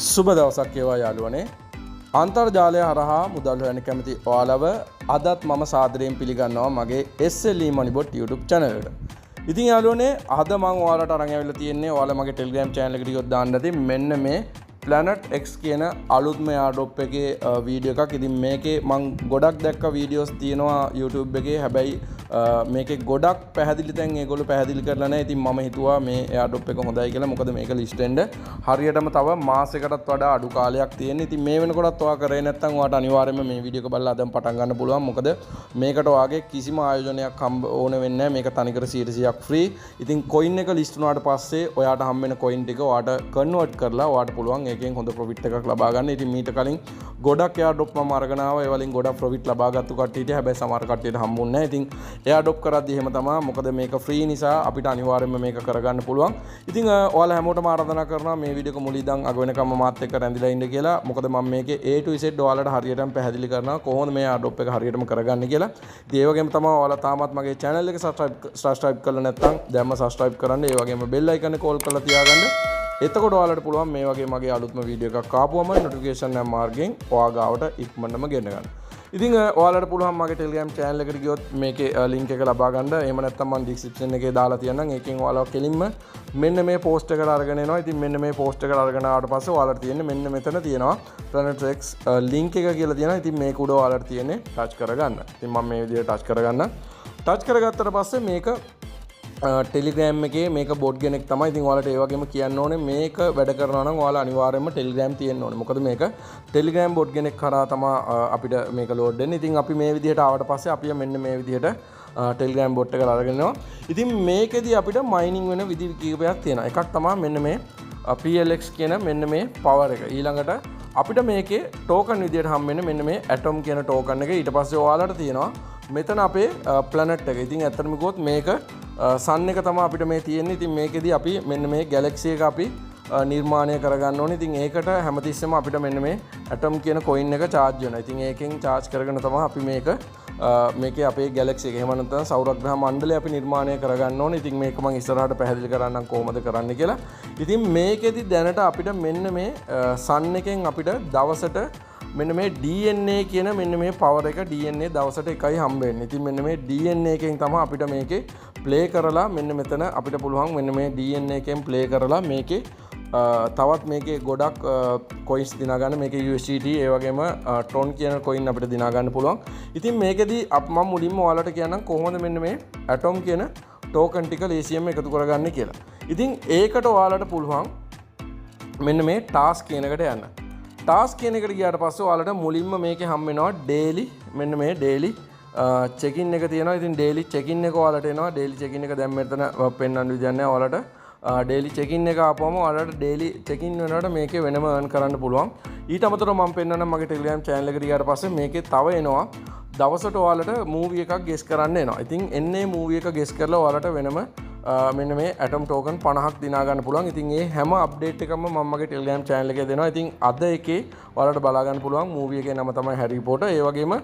සුබ දවසක් වේවා යාළුවනේ. අන්තර්ජාලය හරහා මුදල් හොයන්න කැමති ඔයාලව අදත් මම සාදරයෙන් පිළිගන්නවා මගේ SLE Moneybot YouTube channel එකට. ඉතින් යාළුවනේ අද මම ඔයාලට අරන් ඇවිල්ලා තියෙන්නේ ඔයාලා මගේ Telegram channel එකට ගියොත් දාන්න ඇති මෙන්න මේ Planet X කියන අලුත්ම airdrop එකේ වීඩියෝ එකක්. ඉතින් මේකේ මම ගොඩක් දැක්ක වීඩියෝස් තියෙනවා YouTube එකේ. හැබැයි මේකේ ගොඩක් පැහැදිලි තැන් ඒගොල්ලෝ පැහැදිලි කරලා නැහැ. ඉතින් මම හිතුවා මේ airdrop එක හොඳයි කියලා. මොකද මේක ලිස්ට් වෙන්න හරියටම තව මාසයකටත් වඩා අඩු කාලයක් තියෙන. ඉතින් මේ වෙනකොටත් ඔයා කරේ නැත්නම් ඔයාට අනිවාර්යයෙන්ම මේ වීඩියෝ එක බලලා අදම පටන් ගන්න පුළුවන්. මොකද මේකට ඔයාගේ කිසිම ආයෝජනයක් ඕන වෙන්නේ නැහැ. මේක තනිකර 100%ක් ෆ්‍රී. ඉතින් coin එක ලිස්ට් වුණාට පස්සේ ඔයාට හම් වෙන coin ටික ඔයාට කන්වර්ට් කරලා ඔයාට පුළුවන් ඒකෙන් හොඳ ප්‍රොෆිට් එකක් ලබා ගන්න. ඉතින් මීට කලින් ගොඩක් airdrop මම අරගෙන ආවා. ඒ වලින් ගොඩක් ප්‍රොෆිට් ලබා ගත්තු කට්ටියට හැබැයි සමහර කට්ටියට හම්බුන්නේ නැහැ. ඉතින් airdrop කරද්දී එහෙම තමයි. මොකද මේක ෆ්‍රී නිසා අපිට අනිවාර්යයෙන්ම මේක කරගන්න පුළුවන්. ඉතින් ඔයාලා හැමෝටම ආරාධනා කරනවා මේ වීඩියෝ එක මුලින් ඉඳන් අග වෙනකම්ම මාත් එක්ක රැඳිලා ඉන්න කියලා. මොකද මම මේකේ A to Z ඔයාලට හරියටම පැහැදිලි කරනවා කොහොමද මේ airdrop එක හරියටම කරගන්න කියලා. ඉතින් ඒ වගේම තමයි ඔයාලා තාමත් මගේ channel එක subscribe කරලා නැත්නම් දැන්ම subscribe කරන්න. ඒ වගේම bell icon එක call කරලා තියාගන්න. එතකොට ඔයාලට පුළුවන් මේ වගේ මගේ අලුත්ම වීඩියෝ එකක් ආපුවම notification එක මාර්ගයෙන් ඔයා ගාවට ඉක්මනටම ගෙන්න ගන්න. ඉතින් ඔයාලට පුළුවන් මගේ Telegram channel එකට ගියොත් මේකේ link එක ලබා ගන්න. එහෙම නැත්නම් මම description එකේ දාලා තියන්නම්. ඒකෙන් ඔයාලා කෙලින්ම මෙන්න මේ post එකට අරගෙන එනවා. ඉතින් මෙන්න මේ post එකට අරගෙන ආවට පස්සේ ඔයාලට තියෙන්නේ මෙන්න මෙතන තියෙනවා Planet X link එක කියලා තියෙනවා. ඉතින් මේක උඩ ඔයාලට තියෙන්නේ touch කරගන්න. ඉතින් මම මේ විදිහට touch කරගන්න. touch කරගත්තට පස්සේ මේක ටෙලිග්‍රෑම් එකේ මේක බොට් කෙනෙක් තමයි. ඉතින් ඔයාලට ඒ වගේම කියන්න ඕනේ මේක වැඩ කරනවා නම් ඔයාලා අනිවාර්යයෙන්ම ටෙලිග්‍රෑම් තියෙන්න ඕනේ. මොකද මේක ටෙලිග්‍රෑම් බොට් කෙනෙක් කරා තමයි අපිට මේක ලෝඩ් වෙන්නේ. ඉතින් අපි මේ විදිහට ආවට පස්සේ අපි මෙන්න මේ විදිහට ටෙලිග්‍රෑම් බොට් එක අරගෙන යනවා. ඉතින් මේකෙදි අපිට මයිනින් වෙන විදි කීපයක් තියෙනවා. එකක් තමයි මෙන්න මේ PLX කියන මෙන්න මේ පවර් එක. ඊළඟට අපිට මේකේ ටෝකන් විදිහට හම් වෙන්නේ මෙන්න මේ Atom කියන ටෝකන් එක. ඊට පස්සේ ඔයාලට තියෙනවා මෙතන අපේ ප්ලැනට් එක. ඉතින් ඇත්තටම කිව්වොත් මේක සන් එක තමයි අපිට මේ තියෙන්නේ. ඉතින් මේකෙදි අපි මෙන්න මේ ගැලැක්සි එක අපි නිර්මාණය කරගන්න ඕනේ. ඉතින් ඒකට හැමතිස්සෙම අපිට මෙන්න මේ Atom කියන coin එක charge වෙනවා. ඉතින් ඒකෙන් charge කරගෙන තමයි අපි මේකේ අපේ ගැලැක්සි එක එහෙම නැත්නම් සෞරග්‍රහ මණ්ඩලය අපි නිර්මාණය කරගන්න ඕනේ. ඉතින් මේක මම ඉස්සරහට පැහැදිලි කරන්නම් කොහොමද කරන්න කියලා. ඉතින් මේකෙදි දැනට අපිට මෙන්න මේ සන් එකෙන් අපිට දවසට මෙන්න මේ DNA කියන මෙන්න මේ පවර් එක DNA දවසට එකයි හම්බ වෙන්නේ. ඉතින් මෙන්න මේ DNA එකෙන් තමයි අපිට මේකේ ප්ලේ කරලා මෙන්න මෙතන අපිට පුළුවන් මෙන්න මේ DNA එකෙන් ප්ලේ කරලා මේකේ තවත් මේකේ ගොඩක් කොයින්ස් දිනා ගන්න. මේකේ USDT ඒ වගේම TRON කියන කොයින් අපිට දිනා ගන්න පුළුවන්. ඉතින් මේකෙදි මම මුලින්ම ඔයාලට කියන්නම් කොහොමද මෙන්න මේ Atom කියන ටෝකන් ටික ලේසියෙන්ම එකතු කරගන්නේ කියලා. ඉතින් ඒකට ඔයාලට පුළුවන් මෙන්න මේ ටාස්ක් කියන එකට යන්න. ටාස්ක් කියන එකට ගියාට පස්සේ ඔයාලට මුලින්ම මේකේ හම් වෙනවා ඩේලි මෙන්න මේ ඩේලි චෙකින් එක තියෙනවා. ඉතින් ඩේලි චෙකින් එක ඔයාලට එනවා. ඩේලි චෙකින් එක දැන් මෙතන පෙන්වන්න විදියක් නැහැ. ඔයාලට ඩේලි චෙකින් එක ආපුවම ඔයාලට ඩේලි චෙකින් වෙනකොට මේකේ වෙනම earn කරන්න පුළුවන්. ඊට අමතරව මම පෙන්වන්නම් මගේ Telegram channel එකට ගියාට පස්සේ මේකේ තව එනවා දවසට ඔයාලට මූවි එකක් ගෙස් කරන්න එනවා. ඉතින් එන්නේ මූවි එක ගෙස් කරලා ඔයාලට වෙනම මෙන්න මේ Atom token 50ක් දිනා ගන්න පුළුවන්. ඉතින් ඒ හැම අප්ඩේට් එකක්ම මම මගේ Telegram channel එකේ දෙනවා. ඉතින් අද එකේ ඔයාලට බලා ගන්න පුළුවන් මූවි එකේ නම තමයි Harry Potter. ඒ වගේම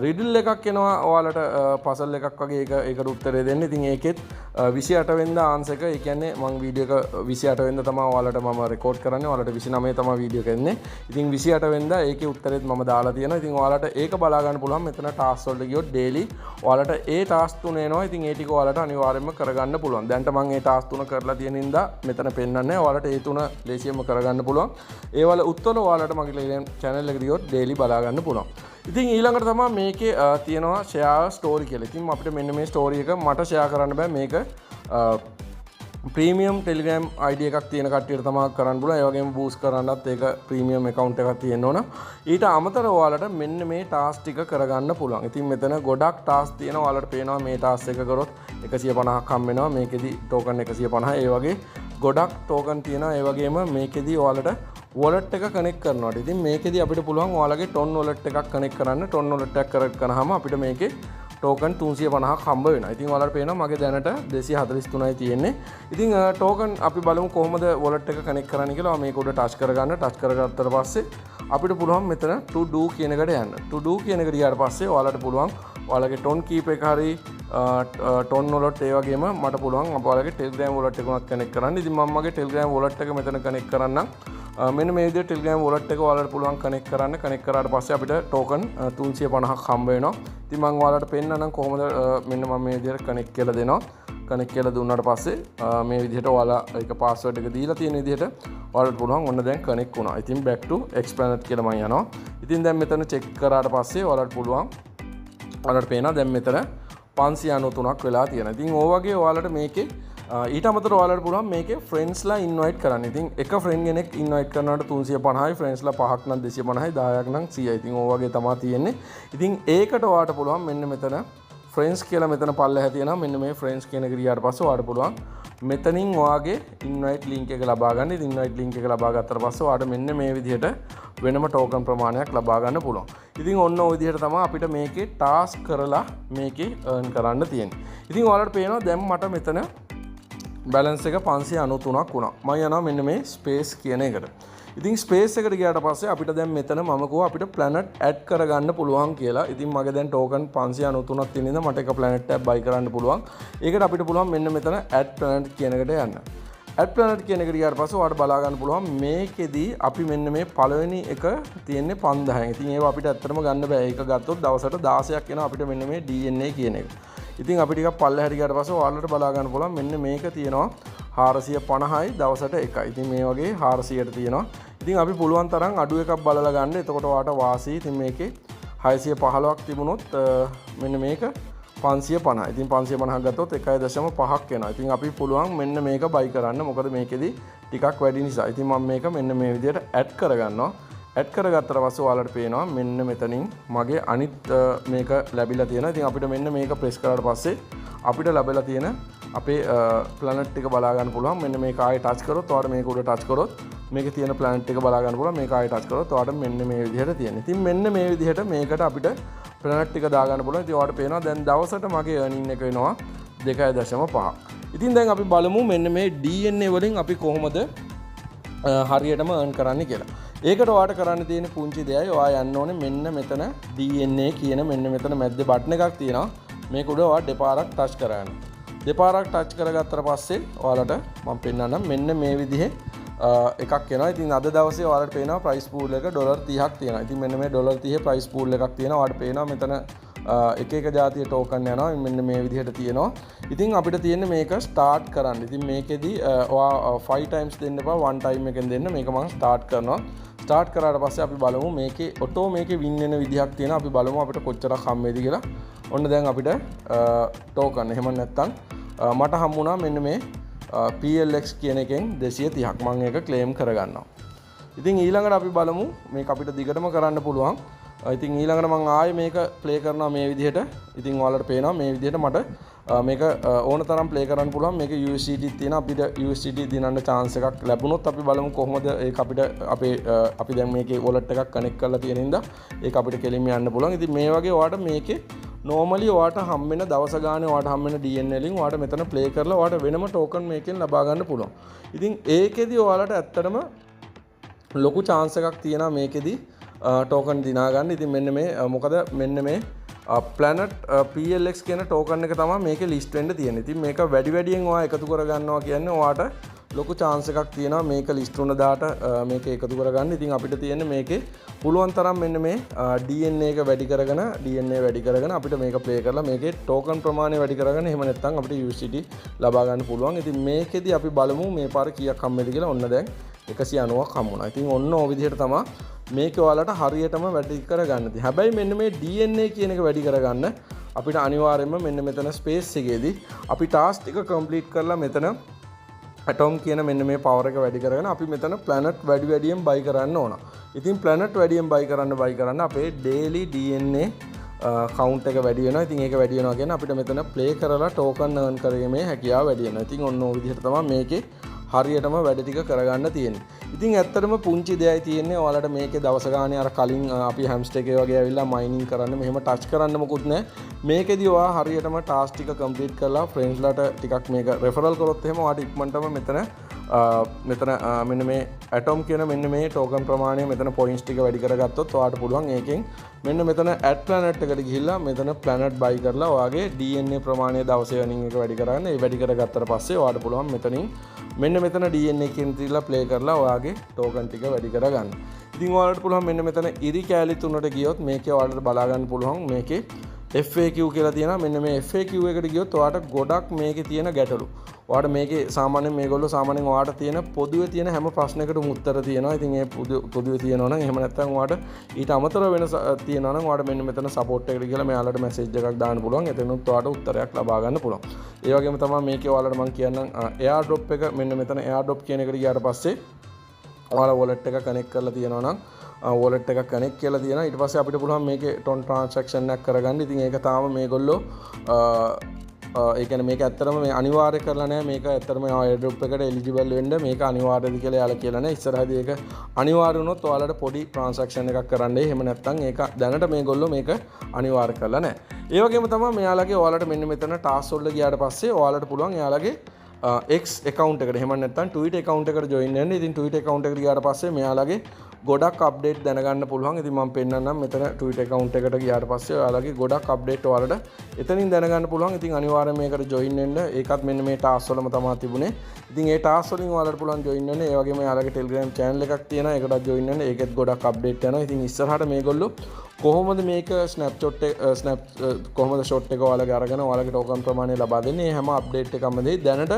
රිඩල් එකක් එනවා ඔයාලට පසල් එකක් වගේ ඒකට උත්තරේ දෙන්න. ඉතින් ඒකෙත් 28 වෙනිදා ආන්සර් එක ඒ කියන්නේ මම වීඩියෝ එක 28 වෙනිදා තමයි ඔයාලට මම රෙකෝඩ් කරන්නේ. ඔයාලට 29 තමයි වීඩියෝ එක එන්නේ. ඉතින් 28 වෙනිදා ඒකේ උත්තරෙත් මම දාලා තියෙනවා. ඉතින් ඔයාලට ඒක බලා ගන්න පුළුවන්. මෙතන ටාස්ක් වලට ගියොත් ඩේලි ඔයාලට ඒ ටාස්ක් තුන එනවා. ඉතින් ඒ ටික ඔයාලට අනිවාර්යයෙන්ම කරගන්න පුළුවන්. දැන්ට මම ඒ ටාස්ක් තුන කරලා තියෙන ඉඳා මෙතන පෙන්නන්නේ. ඔයාලට ඒ තුන ලේසියෙන්ම කරගන්න පුළුවන්. ඒ වල උත්තර ඔයාලට මගේ Telegram channel එකට ගියොත් ඩේලි බලා ගන්න පුළුවන්. ඉතින් ඊළඟට තමයි මේකේ තියෙනවා ෂෙයාර් ස්ටෝරි කියලා. ඉතින් අපිට මෙන්න මේ ස්ටෝරි එක මට ෂෙයා කරන්න බෑ. මේක ප්‍රීමියම් Telegram ID එකක් තියෙන කට්ටියට තමයි කරන්න පුළුවන්. ඒ වගේම බූස්ට් කරන්නත් ඒක ප්‍රීමියම් account එකක් තියෙන්න ඕන. ඊට අමතරව ඔයාලට මෙන්න මේ ටාස්ක් ටික කරගන්න පුළුවන්. ඉතින් මෙතන ගොඩක් ටාස්ක් තියෙනවා. ඔයාලට පේනවා මේ ටාස්ක් එක කරොත් 150ක් හම් වෙනවා. මේකෙදි ටෝකන් 150. ඒ වගේ ගොඩක් ටෝකන් තියෙනවා. ඒ වගේම මේකෙදි ඔයාලට wallet එක කනෙක්ට් කරනවාට. ඉතින් මේකෙදි අපිට පුළුවන් ඔයාලගේ TON wallet එකක් කනෙක්ට් කරන්න. TON wallet එකක් කනෙක්ට් කරාම අපිට මේකේ ටෝකන් 350ක් හම්බ වෙනවා. ඉතින් ඔයාලට පේනවා මගේ දැනට 243යි තියෙන්නේ. ඉතින් ටෝකන් අපි බලමු කොහොමද wallet එක කනෙක්ට් කරන්නේ කියලා. මේක උඩ ටච් කරගන්න. ටච් කරගත්තට පස්සේ අපිට පුළුවන් මෙතන to do කියන එකට යන්න. to do කියන එකට ගියාට පස්සේ ඔයාලට පුළුවන් ඔයාලගේ TON කීප එක හරි TON wallet ඒ වගේම මට පුළුවන් ඔයාලගේ Telegram wallet එක උනත් කනෙක්ට් කරන්න. ඉතින් මම මගේ Telegram wallet එක මෙතන කනෙක්ට් කරන්නම්. මෙන්න මේ විදිහට Telegram wallet එක ඔයාලට පුළුවන් කනෙක්ට් කරන්න. කනෙක්ට් කරාට පස්සේ අපිට token 350ක් හම්බ වෙනවා. ඉතින් මම ඔයාලට පෙන්නන්නම් කොහොමද මෙන්න මම මේ විදිහට කනෙක්ට් කියලා දෙනවා. කනෙක්ට් කියලා දුන්නාට පස්සේ මේ විදිහට ඔයාලා ඒක password එක දීලා තියෙන විදිහට ඔයාලට පුළුවන් ඔන්න දැන් කනෙක්ට් වුණා. ඉතින් back to Xplanet කියලා මම යනවා. ඉතින් දැන් මෙතන check කරාට පස්සේ ඔයාලට පුළුවන් ඔයාලට පේනවා දැන් මෙතන 593ක් වෙලා තියෙනවා. ඉතින් ඕ වගේ ඔයාලට මේකේ ඊට අමතරව ඔයාලට පුළුවන් මේකේ ෆ්‍රෙන්ඩ්ස්ලා ඉන්වයිට් කරන්න. ඉතින් එක ෆ්‍රෙන්ඩ් කෙනෙක් ඉන්වයිට් කරනකොට 350යි, ෆ්‍රෙන්ඩ්ස්ලා 5ක් නම් 250යි, 10ක් නම් 100යි. ඉතින් ඕ වගේ තමයි තියෙන්නේ. ඉතින් ඒකට ඔයාලට පුළුවන් මෙන්න මෙතන ෆ්‍රෙන්ඩ්ස් කියලා මෙතන පල්ලෙහා තියෙනවා. මෙන්න මේ ෆ්‍රෙන්ඩ්ස් කියන එක ගියාට පස්සේ ඔයාලට පුළුවන් මෙතනින් ඔයාගේ ඉන්වයිට් ලින්ක් එක ලබා ගන්න. ඉතින් ඉන්වයිට් ලින්ක් එක ලබා ගත්තට පස්සේ ඔයාලට මෙන්න මේ විදිහට වෙනම ටෝකන් ප්‍රමාණයක් ලබා ගන්න පුළුවන්. ඉතින් ඔන්න ඔය විදිහට තමයි අපිට මේකේ ටාස්ක් කරලා මේකේ earn කරන්න තියෙන්නේ. ඉතින් ඔයාලට පේනවා දැන් මට මෙතන බැලන්ස් එක 593ක් වුණා. මම යනවා මෙන්න මේ ස්පේස් කියන එකට. ඉතින් ස්පේස් එකට ගියාට පස්සේ අපිට දැන් මෙතන මම කිව්වා අපිට ප්ලැනට් ඇඩ් කරගන්න පුළුවන් කියලා. ඉතින් මගේ දැන් ටෝකන් 593ක් තියෙන ඉඳන් මට එක ප්ලැනට් එකක් බයි කරන්න පුළුවන්. ඒකට අපිට පුළුවන් මෙන්න මෙතන ඇඩ් ප්ලැනට් කියන එකට යන්න. ඇඩ් ප්ලැනට් කියන එකට ගියාට පස්සේ ඔයාලට බලා ගන්න පුළුවන් මේකෙදි අපි මෙන්න මේ පළවෙනි එක තියෙන්නේ 5000න්. ඉතින් ඒව අපිට ඇත්තටම ගන්න බෑ. ඒක ගත්තොත් දවසට 16ක් එනවා අපිට මෙන්න මේ DNA කියන එක. ඉතින් අපි ටිකක් පල්ලෙහාට ගියාට පස්සේ ඔයාලට බලා ගන්න පුළුවන් මෙන්න මේක තියෙනවා 450යි දවසට එකයි. ඉතින් මේ වගේ 400ට තියෙනවා. ඉතින් අපි පුළුවන් තරම් අඩු එකක් බලලා ගන්න. එතකොට ඔයාලට වාසි. ඉතින් මේකේ 615ක් තිබුණොත් මෙන්න මේක 550. ඉතින් 550ක් ගත්තොත් 1.5ක් එනවා. ඉතින් අපි පුළුවන් මෙන්න මේක බයි කරන්න. මොකද මේකෙදි ටිකක් වැඩි නිසා. ඉතින් මම මේක මෙන්න මේ විදිහට ඇඩ් කරගන්නවා. ඇඩ් කරගත්තට පස්සේ ඔයාලට පේනවා මෙන්න මෙතනින් මගේ අනිත් මේක ලැබිලා තියෙනවා. ඉතින් අපිට මෙන්න මේක ප්‍රෙස් කරාට පස්සේ අපිට ලැබිලා තියෙන අපේ ප්ලැනට් එක බලා ගන්න පුළුවන්. මෙන්න මේක ආයෙ ටච් කරොත් ඔයාලට මේක උඩ ටච් කරොත් මේකේ තියෙන ප්ලැනට් එක බලා ගන්න පුළුවන්. මේක ආයෙ ටච් කරොත් ඔයාලට මෙන්න මේ විදිහට තියෙනවා. ඉතින් මෙන්න මේ විදිහට මේකට අපිට ප්ලැනට් එක දා ගන්න පුළුවන්. ඉතින් ඔයාලට පේනවා දැන් දවසට මගේ earning එක වෙනවා 2.5. ඉතින් දැන් අපි බලමු මෙන්න මේ DNA වලින් අපි කොහොමද හරියටම earn කරන්න කියලා. ඒකට ඔයාට කරන්න තියෙන පුංචි දෙයයි ඔයා යන්න ඕනේ මෙන්න මෙතන DNA කියන මෙන්න මෙතන මැද්දේ බටන් එකක් තියෙනවා. මේක උඩ ඔයා දෙපාරක් ටච් කරගන්න. දෙපාරක් ටච් කරගත්තට පස්සේ ඔයාලට මම පෙන්නන්නම් මෙන්න මේ විදිහේ එකක් එනවා. ඉතින් අද දවසේ ඔයාලට පේනවා ප්‍රයිස් පූල් එක $30ක් තියෙනවා. ඉතින් මෙන්න මේ $30 ප්‍රයිස් පූල් එකක් තියෙනවා. ඔයාලට පේනවා මෙතන එක එක ජාතිය ටෝකන් යනවා. මෙන්න මේ විදිහට තියෙනවා. ඉතින් අපිට තියෙන්නේ මේක ස්ටාර්ට් කරන්න. ඉතින් මේකෙදි ඔයා 5 times දෙන්න එපා. 1 time එකෙන් දෙන්න. මේක මම ස්ටාර්ට් කරනවා. ස්ටාර්ට් කරාට පස්සේ අපි බලමු මේකේ ඔටෝ මේකේ වින් වෙන විදිහක් තියෙනවා. අපි බලමු අපිට කොච්චරක් හම්බෙයිද කියලා. ඔන්න දැන් අපිට ටෝකන් එහෙම නැත්නම් මට හම්බුණා මෙන්න මේ PLX කියන එකෙන් 230ක් මම ඒක ක්ලේම් කරගන්නවා. ඉතින් ඊළඟට අපි බලමු මේක අපිට දිගටම කරන්න පුළුවන්. ඉතින් ඊළඟට මම ආයේ මේක ප්ලේ කරනවා මේ විදිහට. ඉතින් ඔයාලට පේනවා මේ විදිහට මට මේක ඕන තරම් ප්ලේ කරන්න පුළුවන්. මේක USDT තියෙන අපිට USDT දිනන්න chance එකක් ලැබුණොත් අපි බලමු කොහොමද ඒක අපිට අපි දැන් මේකේ wallet එකක් කනෙක්ට් කරලා තියෙන ඉඳලා ඒක අපිට කෙලින්ම යන්න පුළුවන්. ඉතින් මේ වගේ ඔයාලට මේකේ normally ඔයාලට හම්බෙන දවස ගානේ ඔයාලට හම්බෙන DNA වලින් ඔයාලට මෙතන ප්ලේ කරලා ඔයාලට වෙනම token මේකෙන් ලබා ගන්න පුළුවන්. ඉතින් ඒකෙදි ඔයාලට ඇත්තටම ලොකු chance එකක් තියෙනවා මේකෙදි token දිනා ගන්න. ඉතින් මෙන්න මේ මොකද මෙන්න මේ Planet PLX කියන token එක තමයි මේකේ list වෙන්න තියෙන්නේ. ඉතින් මේක වැඩි වැඩියෙන් ඔයා එකතු කර ගන්නවා කියන්නේ ඔයාට ලොකු chance එකක් තියෙනවා මේක list වුණ දාට මේක එකතු කරගන්න. ඉතින් අපිට තියෙන්නේ මේකේ පුළුවන් තරම් මෙන්න මේ DNA එක වැඩි කරගෙන අපිට මේක play කරලා මේකේ token ප්‍රමාණය වැඩි කරගෙන එහෙම නැත්නම් අපිට USDT ලබා ගන්න පුළුවන්. ඉතින් මේකෙදි අපි බලමු මේ පාර කීයක් හම්බෙද කියලා. ඔන්න දැන් 190ක් හම්බුණා. ඉතින් ඔන්න ඔය විදිහට තමයි මේක ඔයාලට හරියටම වැඩි කරගන්න තියෙන්නේ. හැබැයි මෙන්න මේ DNA කියන එක වැඩි කරගන්න අපිට අනිවාර්යයෙන්ම මෙන්න මෙතන ස්පේස් එකේදී අපි ටාස්ක් එක කම්ප්ලීට් කරලා මෙතන atom කියන මෙන්න මේ power එක වැඩි කරගෙන අපි මෙතන planet වැඩියෙන් buy කරන්න ඕන. ඉතින් planet වැඩියෙන් buy කරන්න අපේ daily DNA count එක වැඩි වෙනවා. ඉතින් ඒක වැඩි වෙනවා කියන්නේ අපිට මෙතන play කරලා token earn කිරීමේ හැකියාව වැඩි වෙනවා. ඉතින් ඔන්න ඔය විදිහට තමයි මේකේ හරියටම වැඩ ටික කරගන්න තියෙන්නේ. ඉතින් ඇත්තටම පුංචි දෙයයි තියෙන්නේ ඔයාලට මේකේ දවස ගානේ අර කලින් අපි හැම්ස්ටර් එකේ වගේ ඇවිල්ලා මයිනින් කරන්න මෙහෙම ටච් කරන්න මොකුත් නැහැ. මේකෙදී ඔයා හරියටම ටාස්ක් ටික කම්ප්ලීට් කරලා ෆ්‍රෙන්ඩ්ස්ලාට ටිකක් මේක රෙෆරල් කරොත් එහෙම ඔයාට ඉක්මනටම මෙතන මෙතන මෙන්න මේ ඇටොම් කියන මෙන්න මේ ටෝකන් ප්‍රමාණය මෙතන පොයින්ට්ස් ටික වැඩි කරගත්තොත් ඔයාලට පුළුවන් ඒකෙන් මෙන්න මෙතන ඇඩ් ප්ලැනට් එකට ගිහිල්ලා මෙතන ප්ලැනට් බයි කරලා ඔයාගේ DNA ප්‍රමාණය දවසේ earning එක වැඩි කරගන්න. ඒ වැඩි කරගත්තට පස්සේ ඔයාලට පුළුවන් මෙතනින් මෙන්න මෙතන DNA එකකින් තියලා ප්ලේ කරලා ඔයාගේ ටෝකන් ටික වැඩි කරගන්න. ඉතින් ඔයාලට පුළුවන් මෙන්න මෙතන ඉරි කෑලි 3ට ගියොත් මේකේ ඔයාලට බලා ගන්න පුළුවන් මේකේ FAQ කියලා තියෙනවා. මෙන්න මේ FAQ එකට ගියොත් ඔයාලට ගොඩක් මේකේ තියෙන ගැටලු. ඔයාලට මේකේ සාමාන්‍යයෙන් මේගොල්ලෝ සාමාන්‍යයෙන් ඔයාලට තියෙන පොදුවේ තියෙන හැම ප්‍රශ්නයකටම උත්තර තියෙනවා. ඉතින් ඒ පොදුවේ තියෙනවා නම් එහෙම නැත්නම් ඔයාලට ඊට අමතරව වෙන තියෙනවා නම් ඔයාලට මෙන්න මෙතන සපෝට් එකට ගිහලා මෙයාලට මැසේජ් එකක් දාන්න පුළුවන්. එතනත් ඔයාලට උත්තරයක් ලබා ගන්න පුළුවන්. ඒ වගේම තමයි මේකේ ඔයාලට මම කියන්නම් AirDrop එක මෙන්න මෙතන AirDrop කියන එකට ගියාට පස්සේ ඔයාලා wallet එක කනෙක්ට් කරලා තියෙනවා නම් wallet එක කනෙක්ට් කරලා තියෙනවා. ඊට පස්සේ අපිට පුළුවන් මේකේ ton transaction එකක් කරගන්න. ඉතින් ඒක තාම මේගොල්ලෝ ඒ කියන්නේ මේක ඇත්තටම මේ අනිවාර්ය කරලා නැහැ. මේක ඇත්තටම AirDrop එකට eligible වෙන්න මේක අනිවාර්යද කියලා යාලා කියලා නැහැ. ඉස්සරහදී ඒක අනිවාර්ය වුණොත් ඔයාලට පොඩි transaction එකක් කරන්න. එහෙම නැත්නම් ඒක දැනට මේගොල්ලෝ මේක අනිවාර්ය කරලා නැහැ. ඒ වගේම තමයි මෙයාලගේ ඔයාලට මෙන්න මෙතන task වල ගියාට පස්සේ ඔයාලට පුළුවන් එයාලගේ X account එකට එහෙම නැත්නම් Twitter account එකට join වෙන්න. ඉතින් Twitter account එකට ගියාට පස්සේ මෙයාලගේ ගොඩක් අප්ඩේට් දැනගන්න පුළුවන්. ඉතින් මම පෙන්නන්නම් මෙතන Twitter account එකට ගියාට පස්සේ ඔයාලගේ ගොඩක් අප්ඩේට් ඔයාලට එතනින් දැනගන්න පුළුවන්. ඉතින් අනිවාර්යයෙන් මේකට join වෙන්න. ඒකත් මෙන්න මේ task වලම තමයි තිබුණේ. ඉතින් ඒ task වලින් ඔයාලට පුළුවන් join වෙන්න. ඒ වගේම ඔයාලගේ Telegram channel එකක් තියෙනවා. ඒකටත් join වෙන්න. ඒකෙත් ගොඩක් අප්ඩේට් යනවා. ඉතින් ඉස්සරහට මේගොල්ලෝ කොහොමද මේක කොහොමද ෂොට් එක ඔයාලගේ අරගෙන ඔයාලගේ ටෝකන් ප්‍රමාණය ලබා දෙන්නේ හැම අප්ඩේට් එකක්ම දෙයි. දැනට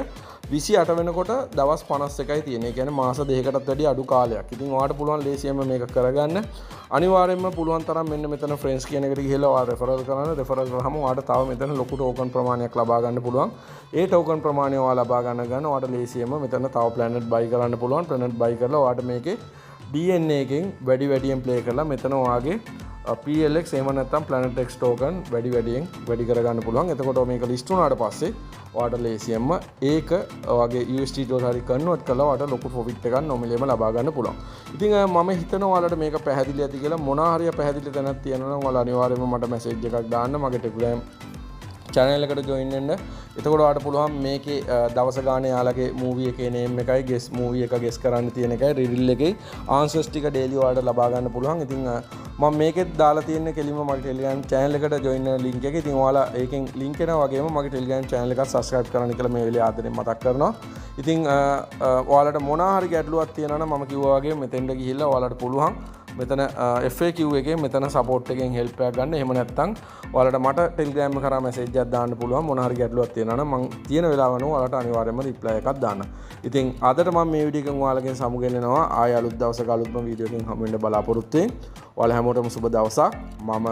28 වෙනකොට දවස් 51යි තියෙන්නේ. ඒ කියන්නේ මාස 2කටත් වැඩි අඩු කාලයක්. ඉතින් ඔයාලට පුළුවන් ලේසියෙන්ම මේක කරගන්න. අනිවාර්යයෙන්ම පුළුවන් තරම් මෙන්න මෙතන ෆ්‍රෙන්ඩ්ස් කියන එකට ගිහලා ඔයාලා රෙෆරල් කරන්න. රෙෆරල් කරාම ඔයාලට තව මෙතන ලොකු ටෝකන් ප්‍රමාණයක් ලබා ගන්න පුළුවන්. ඒ ටෝකන් ප්‍රමාණය ඔයාලා ලබා ගන්න ඔයාලට ලේසියෙන්ම මෙතන තව ප්ලැනට් බයි කරන්න පුළුවන්. ප්ලැනට් බයි කරලා ඔයාලට මේකේ DNA එකෙන් වැඩියෙන් ප්ලේ කරලා මෙතන ඔයාගේ PLX එහෙම නැත්නම් Planet X token වැඩි කරගන්න පුළුවන්. එතකොට මේක ලිස්ට් වුණාට පස්සේ ඔයාලට ලේසියෙන්ම ඒක ඔයාගේ USDT වලට හරි කන්වර්ට් කරලා ඔයාලට ලොකු ප්‍රොෆිට් එකක් නොමිලේම ලබා ගන්න පුළුවන්. ඉතින් මම හිතනවා ඔයාලට මේක පැහැදිලි ඇති කියලා. මොනවා හරි පැහැදිලි තැනක් තියෙනවා නම් ඔයාලා අනිවාර්යයෙන්ම මට මැසේජ් එකක් දාන්න. මගේ Telegram channel එකට join වෙන්න. එතකොට ඔයාලට පුළුවන් මේකේ දවස ගානේ යාලගේ movie එකේ name එකයි guess movie එක guess කරන්න තියෙන එකයි reel එකේ answers ටික daily ඔයාලට ලබා ගන්න පුළුවන්. ඉතින් මම මේකෙත් දාලා තියෙන කෙලින්ම මගේ Telegram channel එකට join වෙන link එක. ඉතින් ඔයාලා ඒකෙන් link එනවා වගේම මගේ Telegram channel එකත් subscribe කරන්න කියලා මේ වෙලේ ආදරෙන් මතක් කරනවා. ඉතින් ඔයාලට මොනවා හරි ගැටලුවක් තියෙනවා නම් මම කිව්වා වගේ මෙතෙන්ට ගිහිල්ලා ඔයාලට පුළුවන් මෙතන FAQ එකේ මෙතන support එකෙන් help එකක් ගන්න. එහෙම නැත්නම් ඔයාලට මට Telegram එක කරා message එකක් දාන්න පුළුවන්. මොන හරි ගැටලුවක් තියෙනවා නම් මම තියෙන වෙලාව වෙනුව ඔයාලට අනිවාර්යයෙන්ම reply එකක් දාන්න. ඉතින් අදට මම මේ වීඩියෝ එකෙන් ඔයාලගෙන් සමුගෙන්නනවා. ආය අලුත් දවසක අලුත්ම වීඩියෝ එකකින් හමු වෙන්න බලාපොරොත්තු වෙමින් ඔයාලා හැමෝටම සුබ දවසක්. මම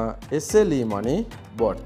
SLE Money bot